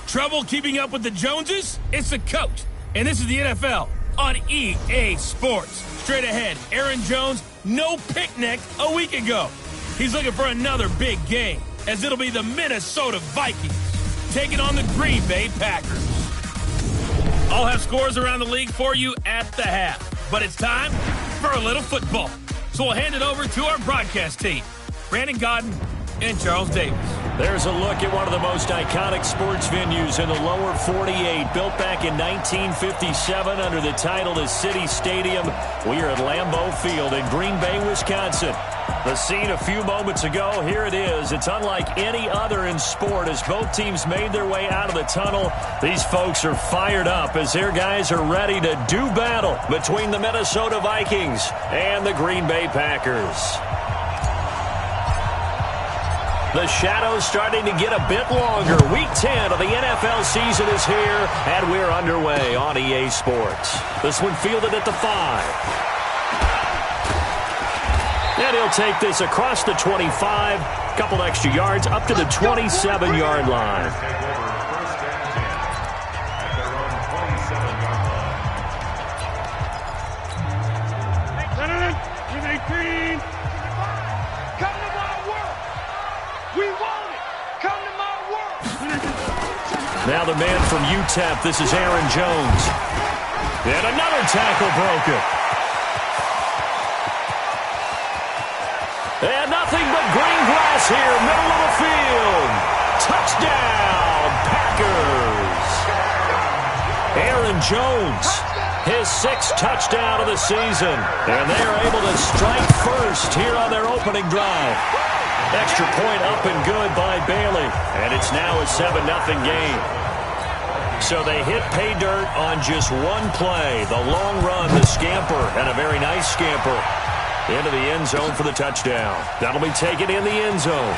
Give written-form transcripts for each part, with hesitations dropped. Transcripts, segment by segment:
Trouble keeping up with the Joneses? It's the coach. And this is the NFL on EA Sports. Straight ahead, Aaron Jones, no picnic a week ago. He's looking for another big game, as it'll be the Minnesota Vikings taking on the Green Bay Packers. I'll have scores around the league for you at the half. But it's time for a little football. So we'll hand it over to our broadcast team, Brandon Godden and Charles Davis. There's a look at one of the most iconic sports venues in the lower 48, built back in 1957 under the title of City Stadium. We are at Lambeau Field in Green Bay, Wisconsin. The scene a few moments ago, here it is. It's unlike any other in sport as both teams made their way out of the tunnel. These folks are fired up as their guys are ready to do battle between the Minnesota Vikings and the Green Bay Packers. The shadow's starting to get a bit longer. Week 10 of the NFL season is here, and we're underway on EA Sports. This one fielded at the 5. And he'll take this across the 25, a couple extra yards up to the 27-yard line. Now the man from UTEP, this is Aaron Jones. And another tackle broken. And nothing but green grass here, middle of the field. Touchdown, Packers. Aaron Jones, his 6th touchdown of the season. And they are able to strike first here on their opening drive. Extra point up and good by Bailey. And it's now a 7-0 game. So they hit pay dirt on just one play. The long run, the scamper, and a very nice scamper into the end zone for the touchdown. That'll be taken in the end zone.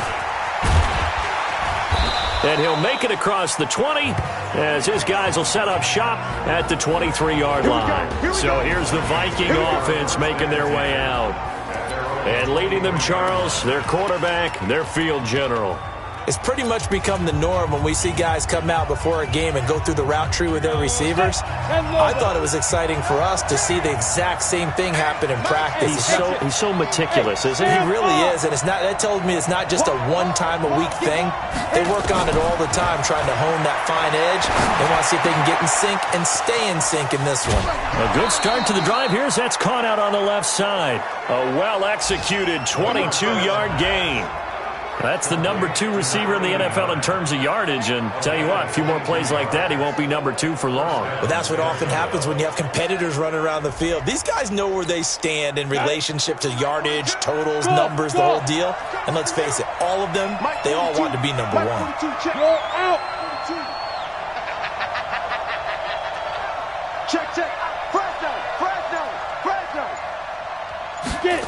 And he'll make it across the 20 as his guys will set up shop at the 23-yard line. So here's the Viking offense making their way out. And leading them, Charles, their quarterback, their field general. It's pretty much become the norm when we see guys come out before a game and go through the route tree with their receivers. I thought it was exciting for us to see the exact same thing happen in practice. He's so meticulous, isn't he? He really is, and that tells me it's not just a one-time-a-week thing. They work on it all the time, trying to hone that fine edge. They want to see if they can get in sync and stay in sync in this one. A good start to the drive. Here's that's caught out on the left side. A well-executed 22-yard gain. That's the number 2 receiver in the NFL in terms of yardage, and tell you what, a few more plays like that, he won't be number 2 for long. But that's what often happens when you have competitors running around the field. These guys know where they stand in relationship to yardage, totals, numbers, the whole deal. And let's face it, all of them, they all want to be number 1. Check. Fresno. Get it.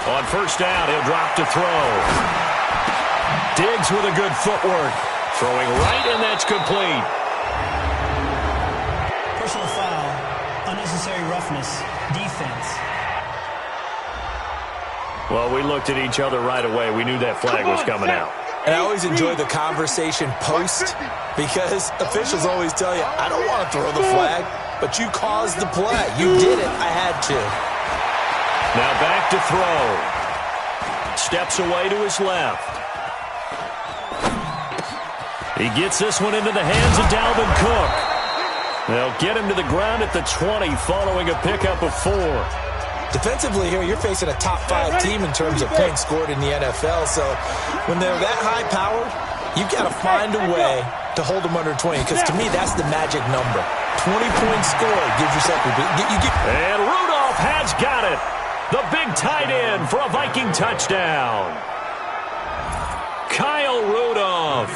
On first down, he'll drop to throw. Diggs with a good footwork. Throwing right, and that's complete. Personal foul, unnecessary roughness, defense. Well, we looked at each other right away. We knew that flag was coming out. And I always enjoy the conversation post because officials always tell you, I don't want to throw the flag, but you caused the play. You did it. I had to. Now back to throw. Steps away to his left. He gets this one into the hands of Dalvin Cook. They'll get him to the ground at the 20 following a pickup of 4. Defensively here, you're facing a top 5 team in terms of points scored in the NFL. So when they're that high powered, you've got to find a way to hold them under 20. Because to me, that's the magic number. 20 points scored gives yourself a big... And Rudolph has got it. The big tight end for a Viking touchdown. Kyle Rudolph,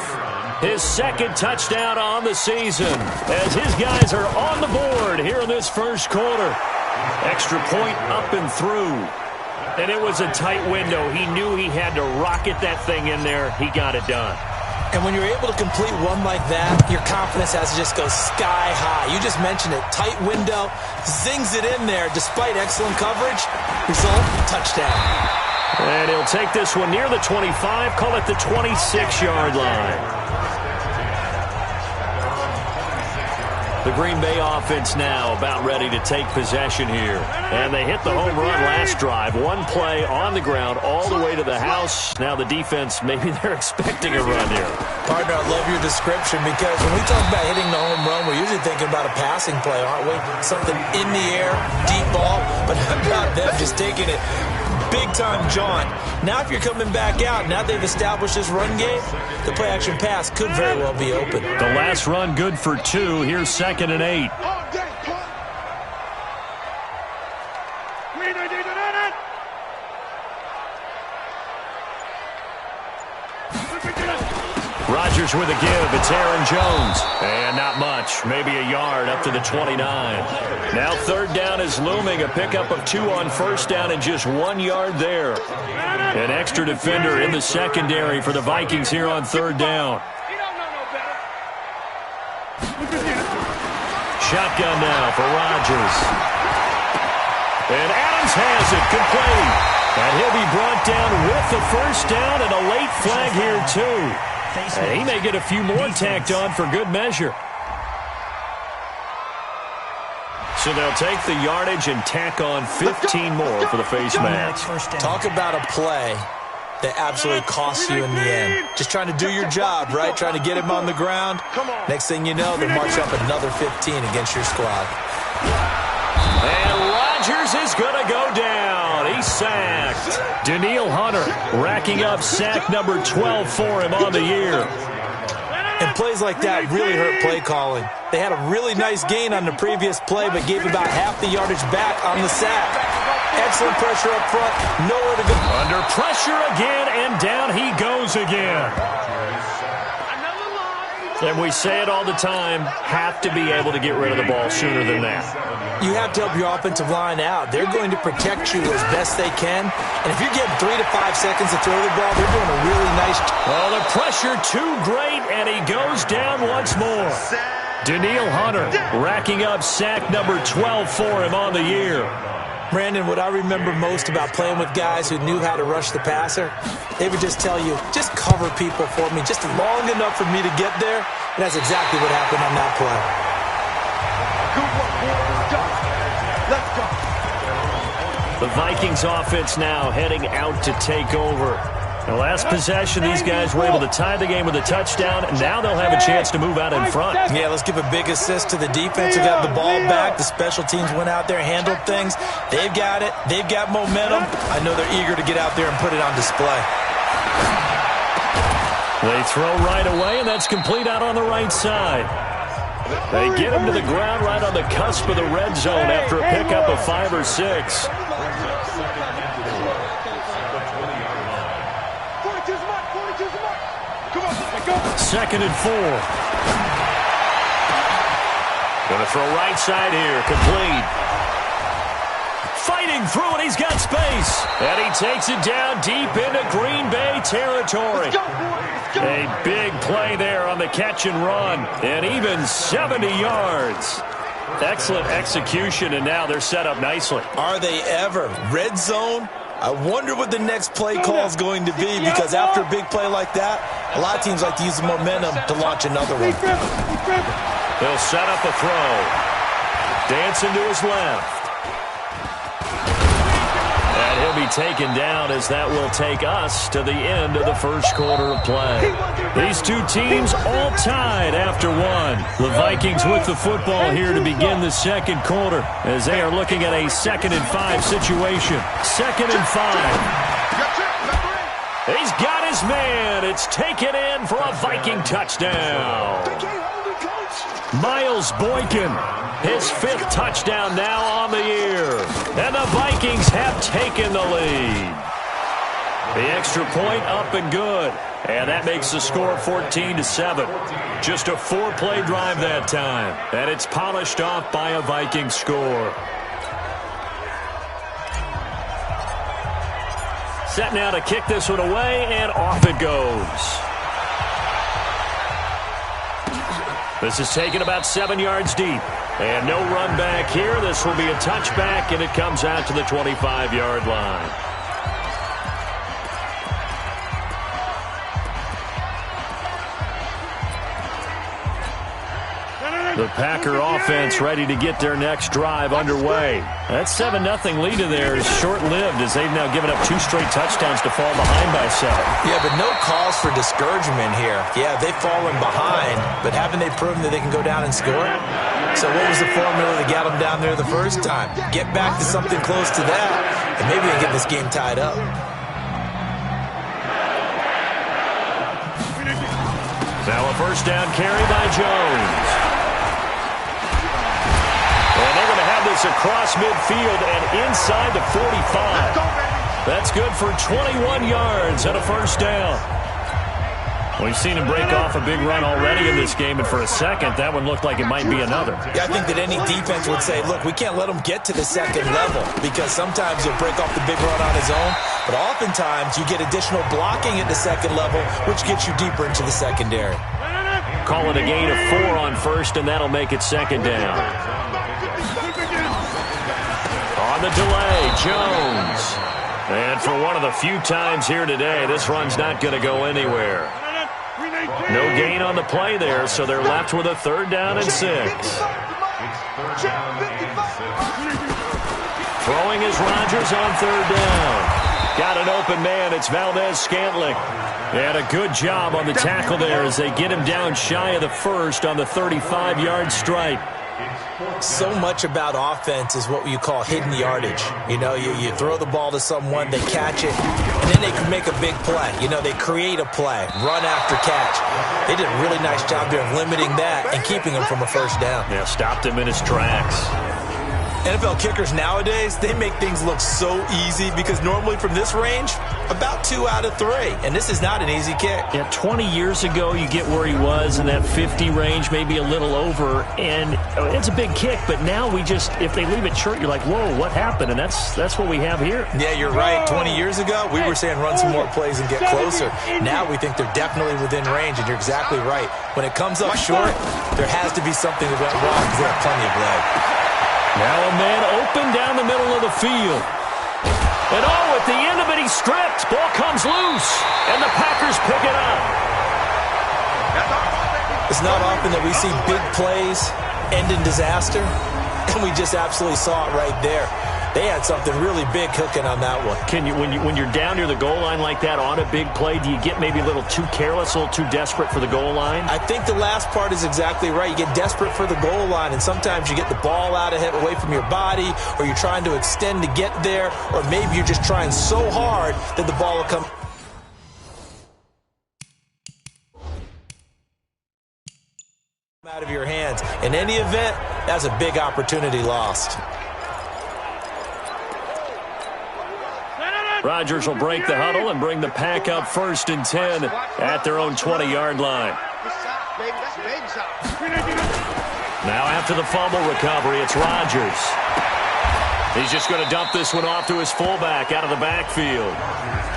his 2nd touchdown on the season as his guys are on the board here in this first quarter. Extra point up and through. And it was a tight window. He knew he had to rocket that thing in there. He got it done. And when you're able to complete one like that, your confidence has to just go sky high. You just mentioned it. Tight window, zings it in there despite excellent coverage. Result, touchdown. And he'll take this one near the 25, call it the 26-yard line. The Green Bay offense now about ready to take possession here. And they hit the home run last drive. One play on the ground all the way to the house. Now the defense, maybe they're expecting a run here. Partner, I love your description because when we talk about hitting the home run, we're usually thinking about a passing play, aren't we? Something in the air, deep ball, but how about them just taking it big-time jaunt. Now if you're coming back out, now they've established this run game, the play-action pass could very well be open. The last run good for 2. Here's 2nd and 8. Rodgers with a give. It's Aaron Jones. And not much. Maybe a yard up to the 29. Now 3rd down is looming. A pickup of 2 on 1st down and just 1 yard there. An extra defender in the secondary for the Vikings here on 3rd down. Shotgun now for Rodgers. And Adams has it. Complete. And he'll be brought down with the 1st down and a late flag here too. And he may get a few more tacked on for good measure. So they'll take the yardage and tack on 15 more for the face mask. Talk about a play that absolutely costs you in the end. Just trying to do your job, right? Trying to get him on the ground. Next thing you know, they march up another 15 against your squad. And Rodgers is going to go down. He's sacked. Danielle Hunter racking up sack number 12 for him on the year. And plays like that really hurt play calling. They had a really nice gain on the previous play, but gave about half the yardage back on the sack. Excellent pressure up front. Nowhere to go. Under pressure again, and down he goes again. And we say it all the time, have to be able to get rid of the ball sooner than that. You have to help your offensive line out. They're going to protect you as best they can. And if you're getting 3 to 5 seconds to throw the ball, they're doing a really nice job. Well, the pressure too great, and he goes down once more. Danielle Hunter racking up sack number 12 for him on the year. Brandon, what I remember most about playing with guys who knew how to rush the passer, they would just tell you, just cover people for me, just long enough for me to get there. And that's exactly what happened on that play. Let's go. The Vikings offense now heading out to take over. The last possession, these guys were able to tie the game with a touchdown, and now they'll have a chance to move out in front. Yeah, let's give a big assist to the defense who got the ball back. The special teams went out there, handled things. They've got it. They've got momentum. I know they're eager to get out there and put it on display. They throw right away, and that's complete out on the right side. They get him to the ground right on the cusp of the red zone after a pickup of 5 or 6. 2nd and 4. Going to throw right side here. Complete. Fighting through it. He's got space. And he takes it down deep into Green Bay territory. A big play there on the catch and run. And even 70 yards. Excellent execution, and now they're set up nicely. Are they ever? Red zone? I wonder what the next play call is going to be, because after a big play like that, a lot of teams like to use the momentum to launch another one. They'll set up a throw. Dancing to his left. And he'll be taken down as that will take us to the end of the first quarter of play. These two teams all tied after one. The Vikings with the football here to begin the second quarter as they are looking at a 2nd and 5 situation. 2nd and 5. He's got his man. It's taken in for a Viking touchdown. Miles Boykin, his 5th touchdown now on the year. And the Vikings have taken the lead. The extra point up and good. And that makes the score 14-7. Just a 4-play drive that time. And it's polished off by a Viking score. Set now to kick this one away, and off it goes. This is taken about 7 yards deep. And no run back here. This will be a touchback, and it comes out to the 25-yard line. The Packer offense ready to get their next drive underway. That 7-0 lead in there is short-lived as they've now given up 2 straight touchdowns to fall behind by 7. Yeah, but no cause for discouragement here. Yeah, they've fallen behind, but haven't they proven that they can go down and score? So what was the formula that got them down there the first time? Get back to something close to that, and maybe they get this game tied up. Now a first down carry by Jones. And they're going to have this across midfield and inside the 45. That's good for 21 yards and a first down. We've seen him break off a big run already in this game, and for a second, that one looked like it might be another. Yeah, I think that any defense would say, look, we can't let him get to the second level because sometimes he'll break off the big run on his own, but oftentimes you get additional blocking at the second level, which gets you deeper into the secondary. Call it a gain of 4 on first, and that'll make it second down. On the delay, Jones. And for one of the few times here today, this run's not going to go anywhere. No gain on the play there, so they're left with a 3rd down and 6. Throwing is Rodgers on 3rd down. Got an open man. It's Valdez-Scantling. And a good job on the tackle there as they get him down shy of the first on the 35-yard stripe. So much about offense is what you call hidden yardage. You know, you throw the ball to someone, they catch it, and then they can make a big play. You know, they create a play, run after catch. They did a really nice job there of limiting that and keeping him from a first down. Yeah, stopped him in his tracks. NFL kickers nowadays, they make things look so easy because normally from this range, about 2 out of 3. And this is not an easy kick. Yeah, 20 years ago, you get where he was in that 50 range, maybe a little over, and it's a big kick. But now we just, if they leave it short, you're like, whoa, what happened? And that's what we have here. Yeah, you're right. 20 years ago, we were saying run some more plays and get closer. Now we think they're definitely within range, and you're exactly right. When it comes up short, there has to be something that went wrong because they have plenty of leg. Now a man open down the middle of the field. And at the end of it, he's stripped. Ball comes loose, and the Packers pick it up. It's not often that we see big plays end in disaster, and we just absolutely saw it right there. They had something really big cooking on that one. Can you, when you're down near the goal line like that on a big play, do you get maybe a little too careless, a little too desperate for the goal line? I think the last part is exactly right. You get desperate for the goal line, and sometimes you get the ball out ahead, away from your body, or you're trying to extend to get there, or maybe you're just trying so hard that the ball will come out of your hands. In any event, that's a big opportunity lost. Rodgers will break the huddle and bring the Pack up 1st and 10 at their own 20-yard line. Now after the fumble recovery, it's Rodgers. He's just going to dump this one off to his fullback out of the backfield.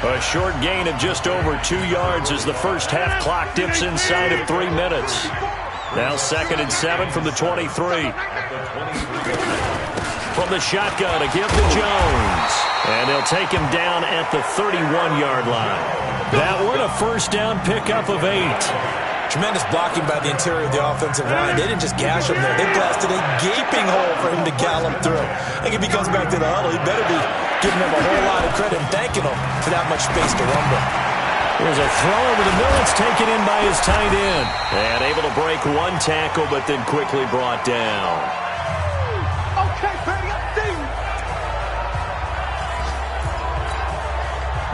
A short gain of just over 2 yards as the first half clock dips inside of 3 minutes. Now 2nd and 7 from the 23. From the shotgun, a give to Jones. And they'll take him down at the 31-yard line. That one, a first down pickup of 8. Tremendous blocking by the interior of the offensive line. They didn't just gash him there. They blasted a gaping hole for him to gallop through. I think if he comes back to the huddle, he better be giving them a whole lot of credit and thanking them for that much space to rumble. There's a throw over the middle. It's taken in by his tight end. And able to break one tackle, but then quickly brought down.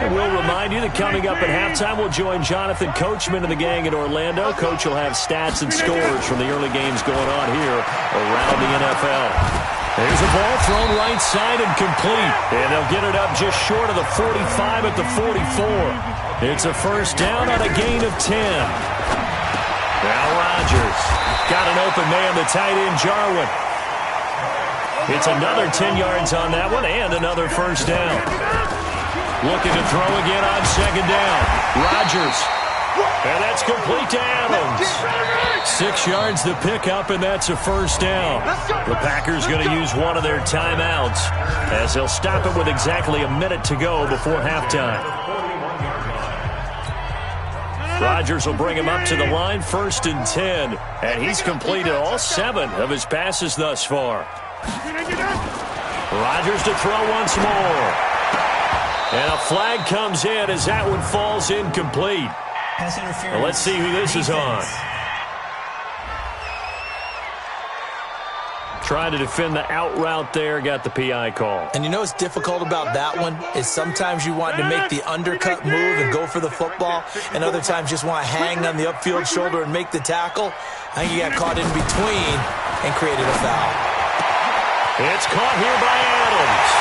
And we'll remind you that coming up at halftime, we'll join Jonathan Coachman and the gang in Orlando. Coach will have stats and scores from the early games going on here around the NFL. There's a ball thrown right side and complete. And they'll get it up just short of the 45 at the 44. It's a first down on a gain of 10. Now Rodgers got an open man, the tight end Jarwin. It's another 10 yards on that one and another first down. Looking to throw again on 2nd down. Rodgers. And that's complete to Adams. 6 yards to pick up, and that's a first down. The Packers going to use one of their timeouts as they'll stop it with exactly a minute to go before halftime. Rodgers will bring him up to the line, 1st and 10. And he's completed all 7 of his passes thus far. Rodgers to throw once more. And a flag comes in as that one falls incomplete. Pass interference. Well, let's see who this is on. Trying to defend the out route there, got the PI call. And you know what's difficult about that one is sometimes you want to make the undercut move and go for the football, and other times just want to hang on the upfield shoulder and make the tackle. I think he got caught in between and created a foul. It's caught here by Adams.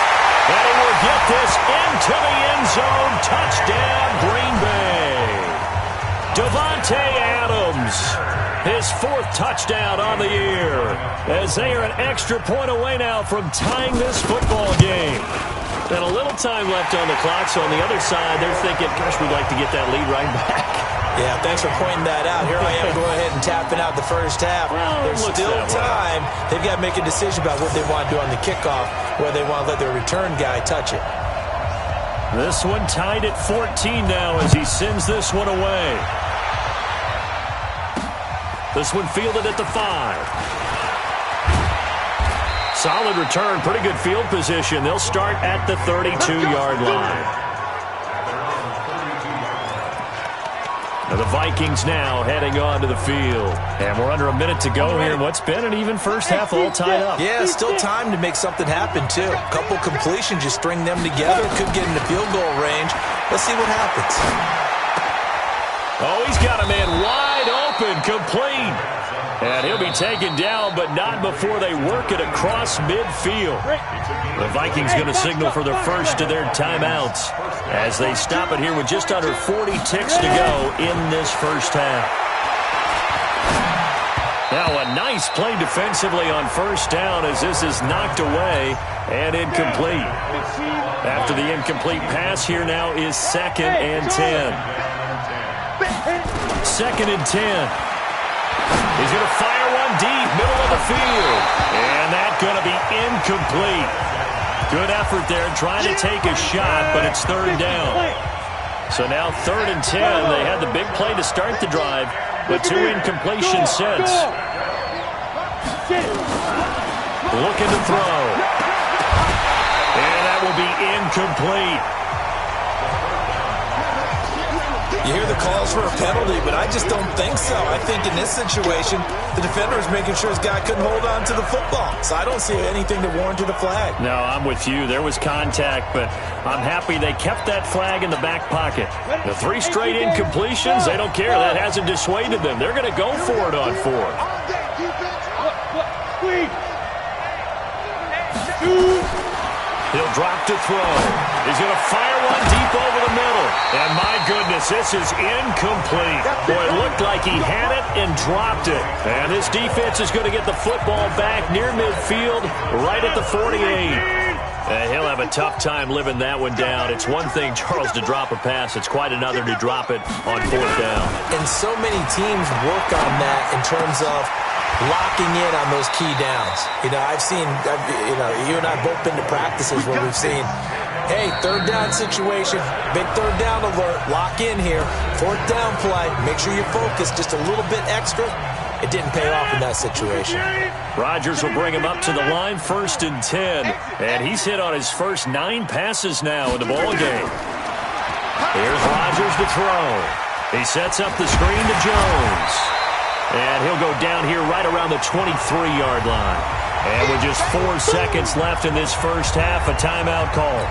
And he will get this into the end zone. Touchdown, Green Bay. Davante Adams, his 4th touchdown on the year, as they are an extra point away now from tying this football game. And a little time left on the clock, so on the other side, they're thinking, gosh, we'd like to get that lead right back. Yeah, thanks for pointing that out. Here I am going ahead and tapping out the first half. Well, there's still time. They've got to make a decision about what they want to do on the kickoff, whether they want to let their return guy touch it. This one tied at 14 now as he sends this one away. This one fielded at the 5. Solid return, pretty good field position. They'll start at the 32-yard line. And the Vikings now heading on to the field. And we're under a minute to go here in what's been an even first half, all tied up. Yeah, still time to make something happen, too. A couple completions, just string them together. Could get into field goal range. Let's see what happens. Oh, he's got a man wide open, complete. And he'll be taken down, but not before they work it across midfield. The Vikings going to signal for their first of their timeouts as they stop it here with just under 40 ticks to go in this first half. Now a nice play defensively on first down as this is knocked away and incomplete. After the incomplete pass, here now is 2nd and 10. 2nd and 10. He's going to fire one deep, middle of the field. And that's going to be incomplete. Good effort there trying to take a shot, but it's 3rd down. So now 3rd and 10. They had the big play to start the drive, but 2 incompletions since. Looking to throw. And that will be incomplete. You hear the calls for a penalty, but I just don't think so. I think in this situation, the defender is making sure his guy couldn't hold on to the football. So I don't see anything to warrant a flag. No, I'm with you. There was contact, but I'm happy they kept that flag in the back pocket. The 3 straight incompletions, they don't care. That hasn't dissuaded them. They're going to go for it on 4th. He'll drop to throw. He's going to fire one deep over the middle. And my goodness, this is incomplete. Boy, it looked like he had it and dropped it. And his defense is going to get the football back near midfield, right at the 48. And he'll have a tough time living that one down. It's one thing, Charles, to drop a pass. It's quite another to drop it on 4th down. And so many teams work on that in terms of locking in on those key downs. You know, you and I have both been to practices where we've seen, hey, 3rd down situation, big 3rd down alert, lock in here, 4th down play, make sure you're focused just a little bit extra. It didn't pay off in that situation. Rodgers will bring him up to the line, 1st and 10, and he's hit on his first 9 passes now in the ball game. Here's Rodgers to throw. He sets up the screen to Jones. And he'll go down here right around the 23-yard line. And with just 4 seconds left in this first half, a timeout call.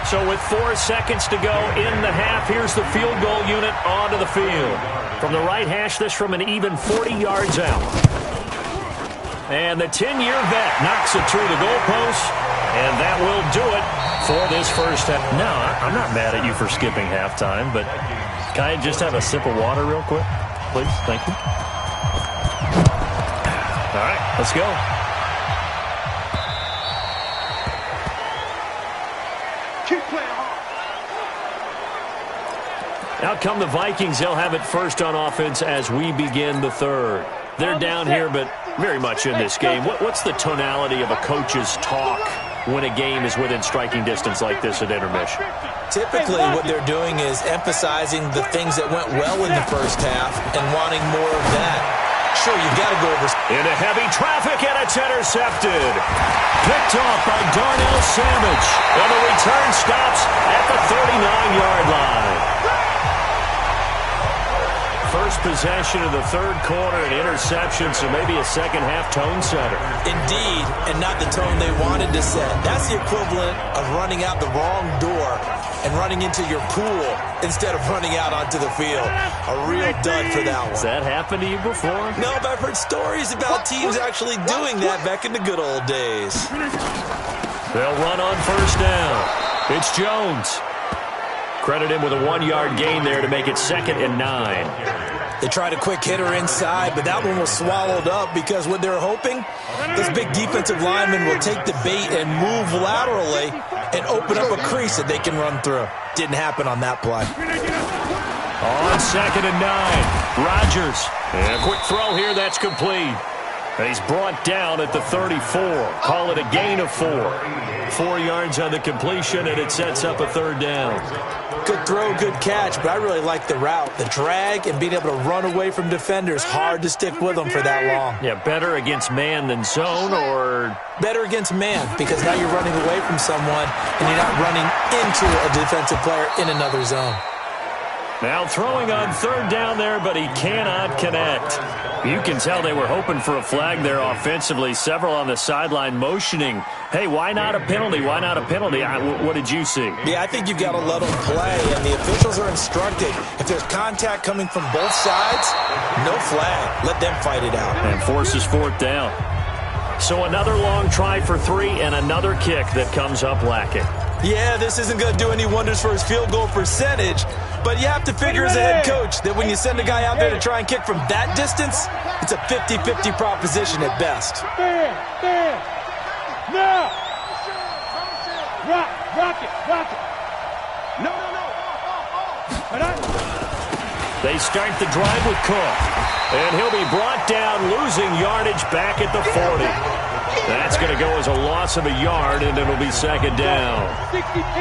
So with 4 seconds to go in the half, here's the field goal unit onto the field. From the right hash, this from an even 40 yards out. And the 10-year vet knocks it through the goalpost, and that will do it for this first half. No, I'm not mad at you for skipping halftime, but can I just have a sip of water real quick? Please, thank you. All right, let's go. Keep playing hard. Out come the Vikings. They'll have it first on offense as we begin the 3rd. They're down here, but very much in this game. What's the tonality of a coach's talk when a game is within striking distance like this at intermission? Typically, what they're doing is emphasizing the things that went well in the first half and wanting more of that. Sure, you've got to go over. Into heavy traffic, and it's intercepted. Picked off by Darnell Savage. And the return stops at the 39-yard line. First possession of the third quarter, an interception, so maybe a second-half tone setter. Indeed, and not the tone they wanted to set. That's the equivalent of running out the wrong door and running into your pool instead of running out onto the field. A real dud for that one. Has that happened to you before? No, but I've heard stories about teams actually doing that back in the good old days. They'll run on first down. It's Jones. Credit him with a 1-yard gain there to make it 2nd and 9. They tried a quick hitter inside, but that one was swallowed up because what they're hoping, this big defensive lineman will take the bait and move laterally and open up a crease that they can run through. Didn't happen on that play. On 2nd and 9, Rodgers. And a quick throw here, that's complete. And he's brought down at the 34. Call it a gain of 4. 4 yards on the completion, and it sets up a 3rd down. Good throw, good catch, but I really like the route. The drag and being able to run away from defenders, hard to stick with them for that long. Yeah, better against man than zone, or? Better against man, because now you're running away from someone and you're not running into a defensive player in another zone. Now throwing on 3rd down there, but he cannot connect. You can tell they were hoping for a flag there offensively. Several on the sideline motioning, hey, why not a penalty? Why not a penalty? What did you see? Yeah, I think you've got to let them play, and the officials are instructed. If there's contact coming from both sides, no flag. Let them fight it out. And forces 4th down. So another long try for 3 and another kick that comes up lacking. Yeah, this isn't going to do any wonders for his field goal percentage, but you have to figure as a head coach that when you send a guy out there to try and kick from that distance, it's a 50-50 proposition at best. Now! Rock it. No. They start the drive with Cook, and he'll be brought down, losing yardage back at the 40. That's going to go as a loss of a yard, and it'll be 2nd down.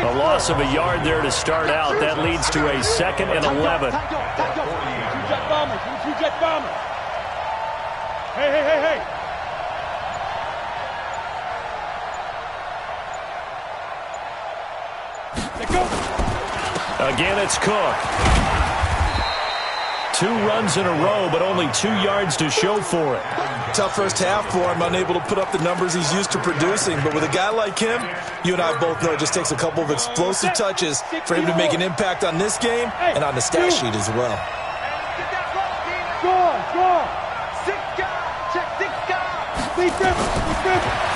A loss of a yard there to start out. That leads to a 2nd and 11. Two jet bombers. Hey. Let go. Again, it's Cook. 2 runs in a row, but only 2 yards to show for it. Tough first half for him, unable to put up the numbers he's used to producing. But with a guy like him, you and I both know it just takes a couple of explosive touches for him to make an impact on this game and on the stat sheet as well. Go on. 6 guys. Check 6 guys.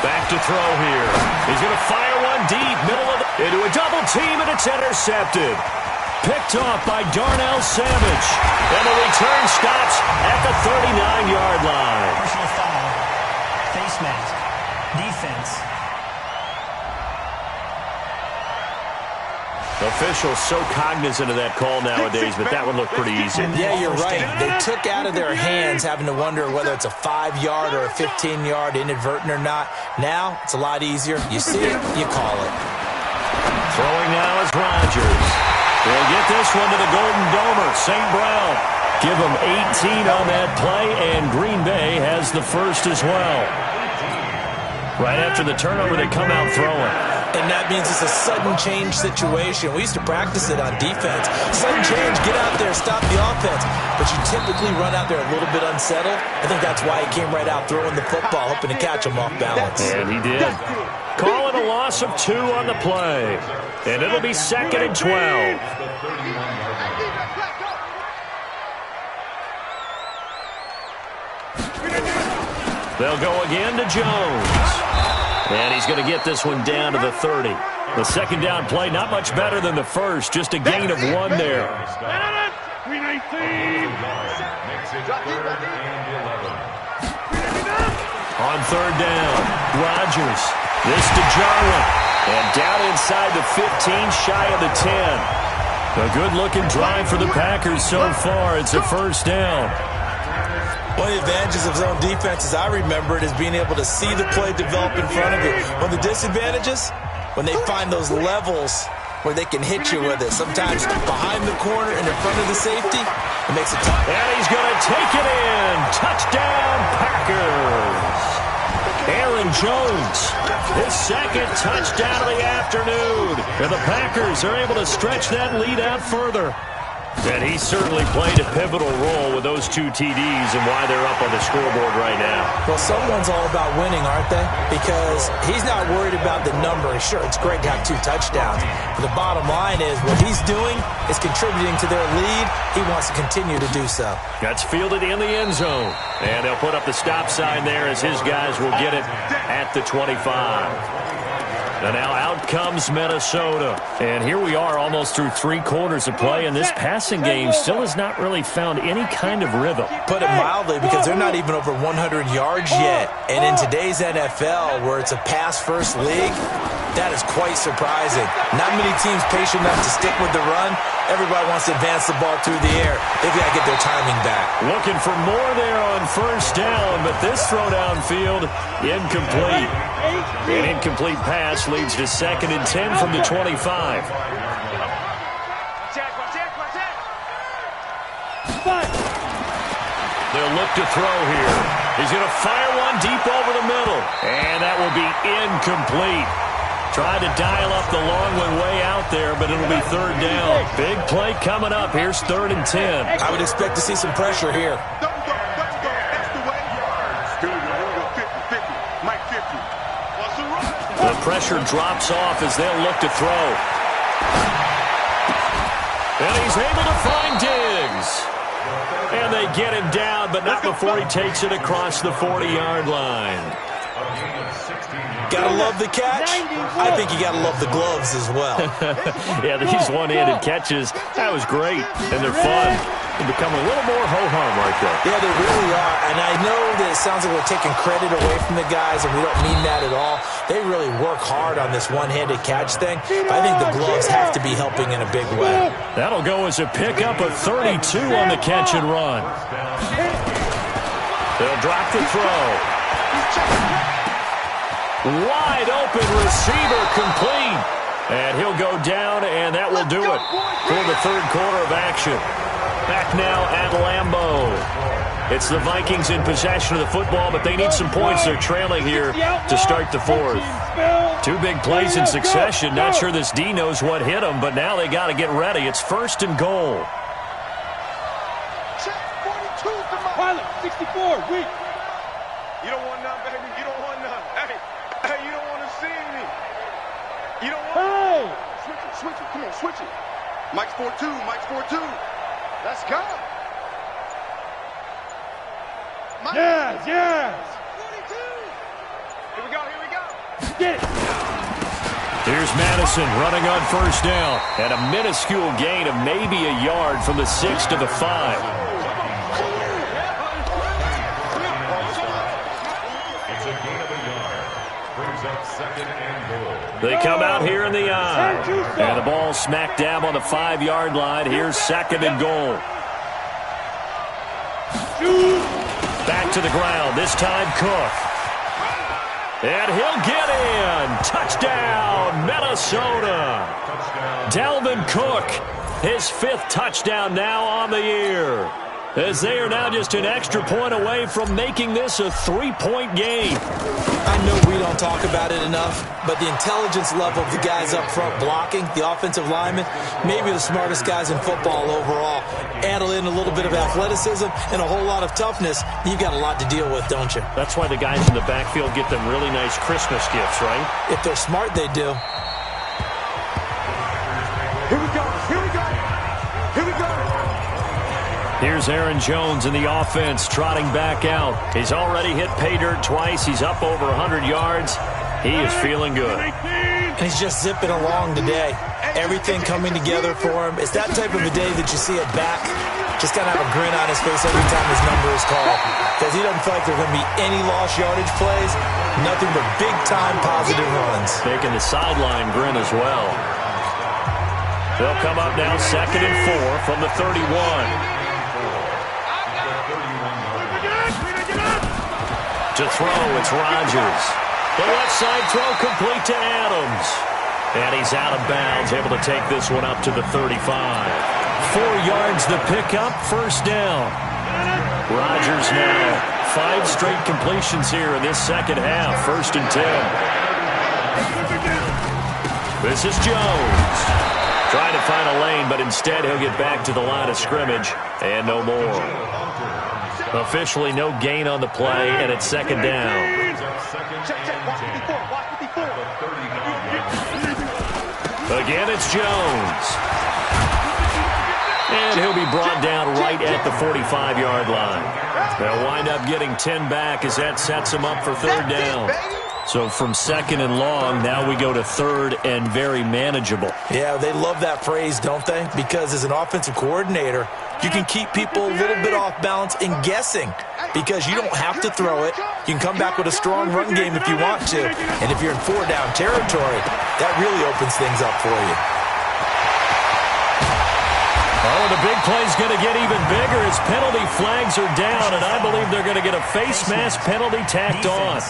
Back to throw here. He's going to fire one deep, middle of the, into a double team, and it's intercepted. Picked off by Darnell Savage. And the return stops at the 39-yard line. Personal foul. Face mask. Defense. Officials so cognizant of that call nowadays, but that one looked pretty easy. Yeah, you're right. They took out of their hands having to wonder whether it's a 5-yard or a 15-yard inadvertent or not. Now, it's a lot easier. You see it, you call it. Throwing now is Rodgers. They'll get this one to the Golden Domer, St. Brown. Give them 18 on that play, and Green Bay has the first as well. Right after the turnover, they come out throwing. And that means it's a sudden change situation. We used to practice it on defense. Sudden change, get out there, stop the offense. But you typically run out there a little bit unsettled. I think that's why he came right out throwing the football, hoping to catch him off balance. And he did. Calling a loss of 2 on the play. And it'll be 2nd and 12. They'll go again to Jones. And he's going to get this one down to the 30. The 2nd down play, not much better than the first. Just a gain of 1 there. On 3rd down, Rodgers. This to Jarwin. And down inside the 15, shy of the 10. A good-looking drive for the Packers so far. It's a 1st down. One of the advantages of zone defenses, I remember it, is being able to see the play develop in front of you. One of the disadvantages, when they find those levels where they can hit you with it. Sometimes behind the corner and in front of the safety, it makes it tough. And he's going to take it in. Touchdown, Packers. Aaron Jones, his second touchdown of the afternoon. And the Packers are able to stretch that lead out further. And he certainly played a pivotal role with those 2 TDs and why they're up on the scoreboard right now. Well, someone's all about winning, aren't they? Because he's not worried about the number. Sure, it's great to have 2 touchdowns. But the bottom line is what he's doing is contributing to their lead. He wants to continue to do so. That's fielded in the end zone. And they'll put up the stop sign there as his guys will get it at the 25. And now out comes Minnesota. And here we are almost through 3 quarters of play, and this passing game still has not really found any kind of rhythm. Put it mildly, because they're not even over 100 yards yet. And in today's NFL, where it's a pass-first league, that is quite surprising. Not many teams patient enough to stick with the run. Everybody wants to advance the ball through the air. They've got to get their timing back. Looking for more there on first down, but this throw downfield, incomplete. An incomplete pass leads to 2nd and 10 from the 25. They'll look to throw here. He's going to fire one deep over the middle. And that will be incomplete. Tried to dial up the long one way out there, but it'll be 3rd down. Big play coming up. Here's 3rd and 10. I would expect to see some pressure here. The pressure drops off as they'll look to throw. And he's able to find Diggs. And they get him down, but not before he takes it across the 40-yard line. Gotta love the catch. I think you gotta love the gloves as well. Yeah, these one-handed catches, that was great. And they're fun. They become a little more ho-hum right there. Yeah, they really are. And I know that it sounds like we're taking credit away from the guys, and we don't mean that at all. They really work hard on this one-handed catch thing. I think the gloves have to be helping in a big way. That'll go as a pickup of 32 on the catch and run. They'll drop the throw. Wide open receiver, complete. And he'll go down, and that will do it for the 3rd quarter of action. Back now at Lambeau. It's the Vikings in possession of the football, but they need some points. They're trailing here to start the 4th. 2 big plays in succession. Not sure this D knows what hit them, but now they got to get ready. It's 1st and goal. Pilot, 64, weak. You don't want none, baby. You don't want none. Hey, you don't want to see me. You don't want Switch it. Come on, switch it. Mike's 4-2. Let's go. Yes. 42. Here we go. Get it. Here's Madison running on first down. And a minuscule gain of maybe a yard from the 6 to the 5. They come out here in the eye. And the ball smack dab on the 5-yard line. Here's 2nd and goal. Back to the ground. This time Cook. And he'll get in. Touchdown, Minnesota. Dalvin Cook, his 5th touchdown now on the year. As they are now just an extra point away from making this a 3-point game. I know we don't talk about it enough, but the intelligence level of the guys up front blocking, the offensive linemen, maybe the smartest guys in football overall. Add in a little bit of athleticism and a whole lot of toughness, you've got a lot to deal with, don't you? That's why the guys in the backfield get them really nice Christmas gifts, right? If they're smart, they do. Here we go. Here's Aaron Jones in the offense, trotting back out. He's already hit pay dirt twice. He's up over 100 yards. He is feeling good. And he's just zipping along today. Everything coming together for him. It's that type of a day that you see a back just kind of have a grin on his face every time his number is called. Because he doesn't feel like there are going to be any lost yardage plays. Nothing but big-time positive runs. Making the sideline grin as well. They'll come up now 2nd and 4 from the 31. To throw, it's Rodgers. The left side throw complete to Adams. And he's out of bounds, able to take this one up to the 35. 4 yards the pickup, first down. Rodgers now 5 straight completions here in this second half, 1st and 10. This is Jones. Trying to find a lane, but instead he'll get back to the line of scrimmage and no more. Officially no gain on the play, and it's 2nd down. Again, it's Jones. And he'll be brought down right at the 45-yard line. They'll wind up getting 10 back as that sets him up for 3rd down. So from 2nd and long, now we go to 3rd and very manageable. Yeah, they love that phrase, don't they? Because as an offensive coordinator, you can keep people a little bit off balance and guessing because you don't have to throw it. You can come back with a strong run game if you want to. And if you're in 4-down territory, that really opens things up for you. Oh, the big play's going to get even bigger as penalty flags are down, and I believe they're going to get a face mask penalty tacked on.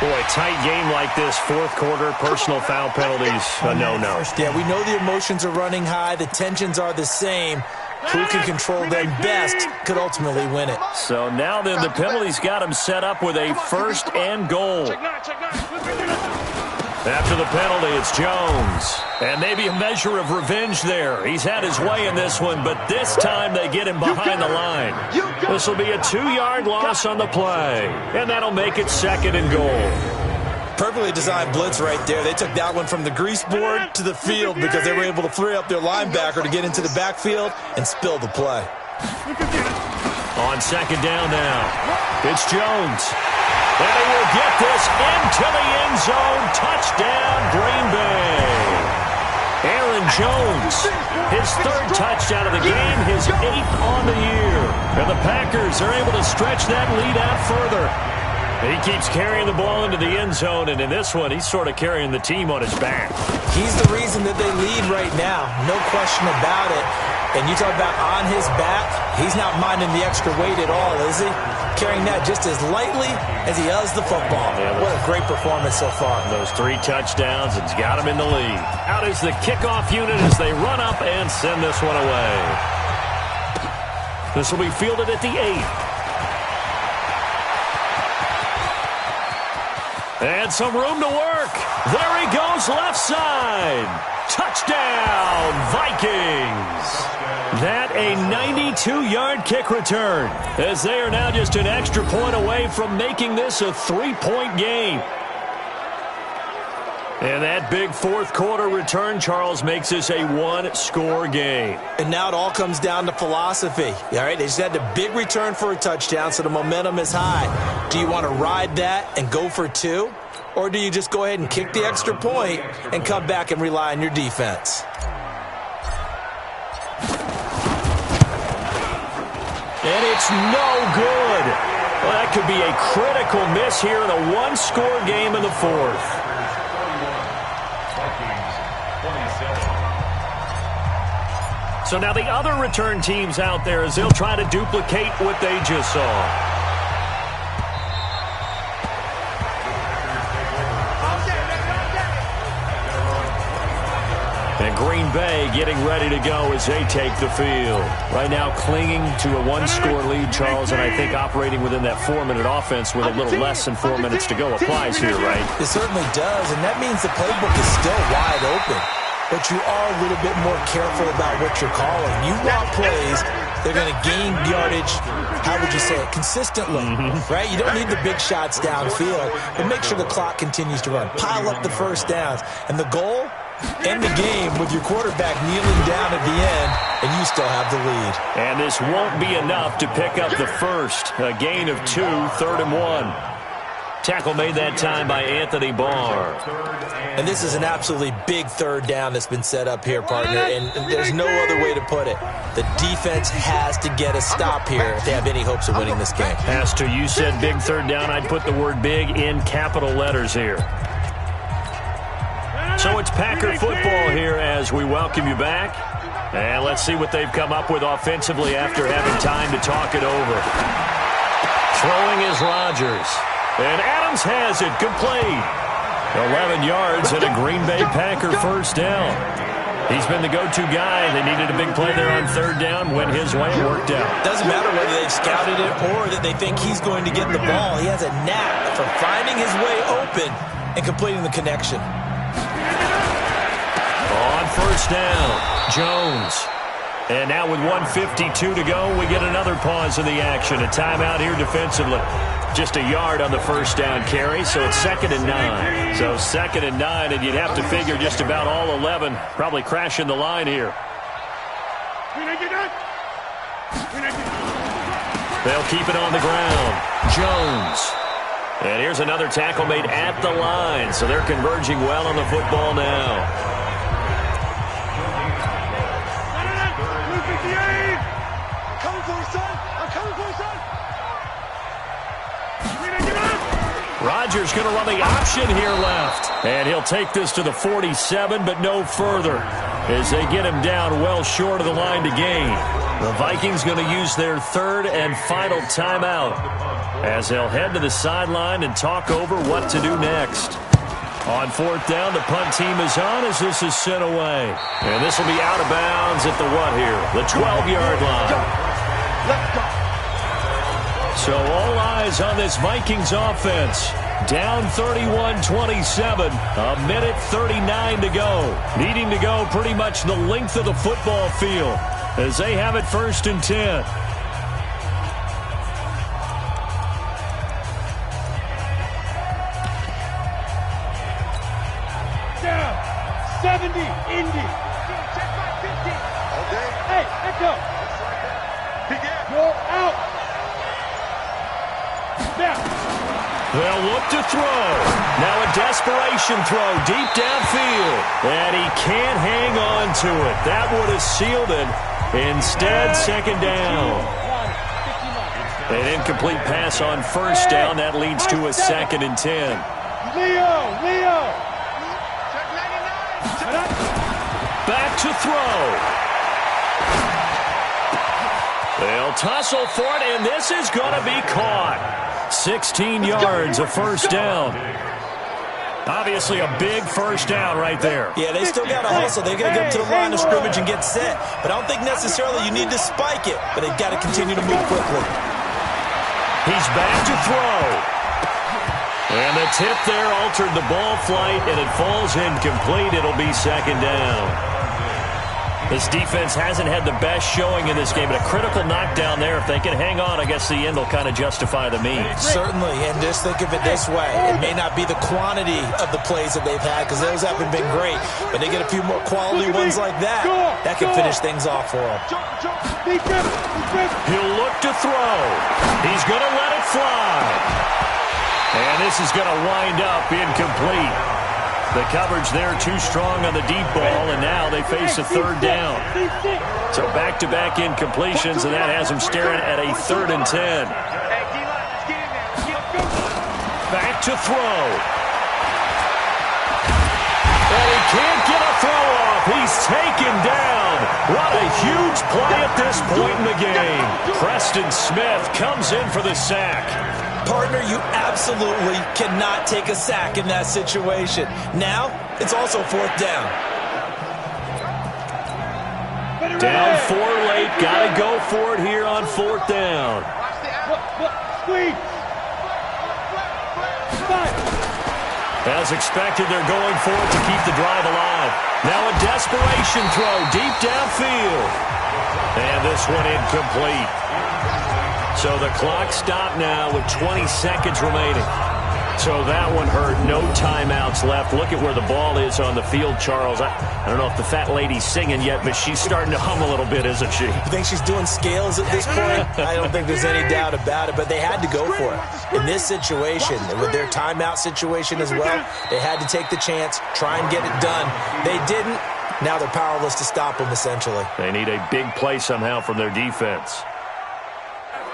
Boy, tight game like this, 4th quarter, personal foul penalties, no. Yeah, we know the emotions are running high, the tensions are the same. Who can control them best could ultimately win it. So now then, the penalties got him set up with a 1st and goal. After the penalty, it's Jones. And maybe a measure of revenge there. He's had his way in this one, but this time they get him behind the line. This will be a 2-yard loss on the play, and that'll make it 2nd and goal. Perfectly designed blitz right there. They took that one from the grease board to the field because they were able to free up their linebacker to get into the backfield and spill the play. On 2nd down now, it's Jones. And he will get this into the end zone. Touchdown, Green Bay. Aaron Jones, his 3rd touchdown of the game, his 8th on the year. And the Packers are able to stretch that lead out further. He keeps carrying the ball into the end zone, and in this one, he's sort of carrying the team on his back. He's the reason that they lead right now, no question about it. And you talk about on his back, he's not minding the extra weight at all, is he? Carrying that just as lightly as he does the football. Yeah, what a great performance so far. Those 3 touchdowns, it's got him in the lead. Out is the kickoff unit as they run up and send this one away. This will be fielded at the 8. And some room to work. There he goes, left side. Touchdown, Vikings. That a 92-yard kick return, as they are now just an extra point away from making this a 3-point game. And that big 4th quarter return, Charles, makes this a 1-score game. And now it all comes down to philosophy. All right, they just had a big return for a touchdown, so the momentum is high. Do you want to ride that and go for 2? Or do you just go ahead and kick the extra point and come back and rely on your defense? And it's no good. Well, that could be a critical miss here in a 1-score game in the 4th. So now the other return teams out there as they'll try to duplicate what they just saw. And Green Bay getting ready to go as they take the field. Right now clinging to a 1-score lead, Charles, and I think operating within that 4-minute offense with a little less than 4 minutes to go applies here, right? It certainly does, and that means the playbook is still wide open. But you are a little bit more careful about what you're calling. You want plays, they're going to gain yardage, how would you say it, consistently, right? You don't need the big shots downfield, but make sure the clock continues to run. Pile up the first downs. And the goal, end the game with your quarterback kneeling down at the end, and you still have the lead. And this won't be enough to pick up the first. A gain of 2, 3rd and 1. Tackle made that time by Anthony Barr. And this is an absolutely big 3rd down that's been set up here, partner, and there's no other way to put it. The defense has to get a stop here if they have any hopes of winning this game. Pastor, you said big 3rd down. I'd put the word big in capital letters here. So it's Packer football here as we welcome you back. And let's see what they've come up with offensively after having time to talk it over. Throwing is Rodgers. And Adams has it complete. 11 yards and a Green Bay Packer first down. He's been the go-to guy. They needed a big play there on third down. Went his way and worked out. Doesn't matter whether they've scouted it or that they think he's going to get the ball. He has a knack for finding his way open and completing the connection. On first down, Jones. And now with 1:52 to go, we get another pause in the action. A timeout here defensively. Just a yard on the first down carry, so it's 2nd and 9. So 2nd and 9, and you'd have to figure just about all 11 probably crashing the line here. They'll keep it on the ground. Jones. And here's another tackle made at the line, so they're converging well on the football now. Rodgers going to run the option here left. And he'll take this to the 47, but no further as they get him down well short of the line to gain. The Vikings going to use their 3rd and final timeout as they'll head to the sideline and talk over what to do next. On 4th down, the punt team is on as this is sent away. And this will be out of bounds at the what here? The 12-yard line. Let's go. So all eyes on this Vikings offense. Down 31-27, a minute 39 to go. Needing to go pretty much the length of the football field as they have it 1st and 10. Down. 70, Indy. Check back 50. Okay. Hey, echo. You're out. They'll look to throw. Now a desperation throw deep downfield. And he can't hang on to it. That would have sealed it. Instead, 2nd down. An incomplete pass on first down. That leads to a 2nd and 10. Leo. Back to throw. They'll tussle for it, and this is going to be caught. 16 yards, a first down. Obviously a big first down right there. Yeah, they still got to hustle. They've got to get up to the line of scrimmage and get set. But I don't think necessarily you need to spike it, but they've got to continue to move quickly. He's back to throw. And the tip there altered the ball flight, and it falls incomplete. It'll be 2nd down. This defense hasn't had the best showing in this game, but a critical knockdown there. If they can hang on, I guess the end will kind of justify the means. Certainly, and just think of it this way. It may not be the quantity of the plays that they've had because those haven't been great, but they get a few more quality ones like that. That can finish things off for them. He'll look to throw. He's going to let it fly. And this is going to wind up incomplete. The coverage there too strong on the deep ball, and now they face a 3rd down. So back-to-back incompletions, and that has them staring at a 3rd and 10. Back to throw. And he can't get a throw off. He's taken down. What a huge play at this point in the game. Preston Smith comes in for the sack. Partner, you absolutely cannot take a sack in that situation. Now, it's also 4th down. Down 4 late. Got to go for it here on 4th down. As expected, they're going for it to keep the drive alive. Now a desperation throw deep downfield. And this one incomplete. So the clock stopped now with 20 seconds remaining. So that one hurt. No timeouts left. Look at where the ball is on the field, Charles. I don't know if the fat lady's singing yet, but she's starting to hum a little bit, isn't she? You think she's doing scales at this point? I don't think there's any doubt about it, but they had to go for it. In this situation, with their timeout situation as well, they had to take the chance, try and get it done. They didn't. Now they're powerless to stop them, essentially. They need a big play somehow from their defense.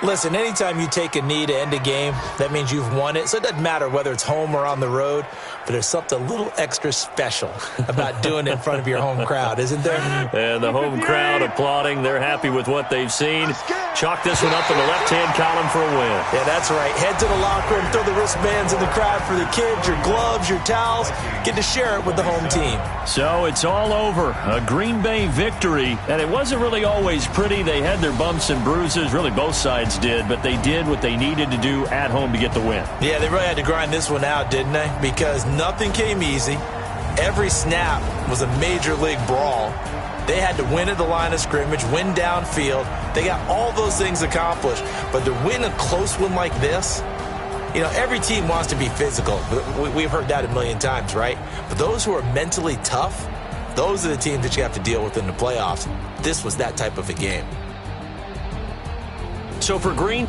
Listen, anytime you take a knee to end a game, that means you've won it. So it doesn't matter whether it's home or on the road, but there's something a little extra special about doing it in front of your home crowd, isn't there? And the home crowd applauding. They're happy with what they've seen. Chalk this one up in the left-hand column for a win. Yeah, that's right. Head to the locker room, throw the wristbands in the crowd for the kids, your gloves, your towels. Get to share it with the home team. So it's all over. A Green Bay victory. And it wasn't really always pretty. They had their bumps and bruises. Really, both sides did. But they did what they needed to do at home to get the win. Yeah, they really had to grind this one out, didn't they? Because nothing came easy. Every snap was a major league brawl. They had to win at the line of scrimmage, win downfield. They got all those things accomplished. But to win a close one like this, you know, every team wants to be physical. We've heard that a million times, right? But those who are mentally tough, those are the teams that you have to deal with in the playoffs. This was that type of a game. So for Green...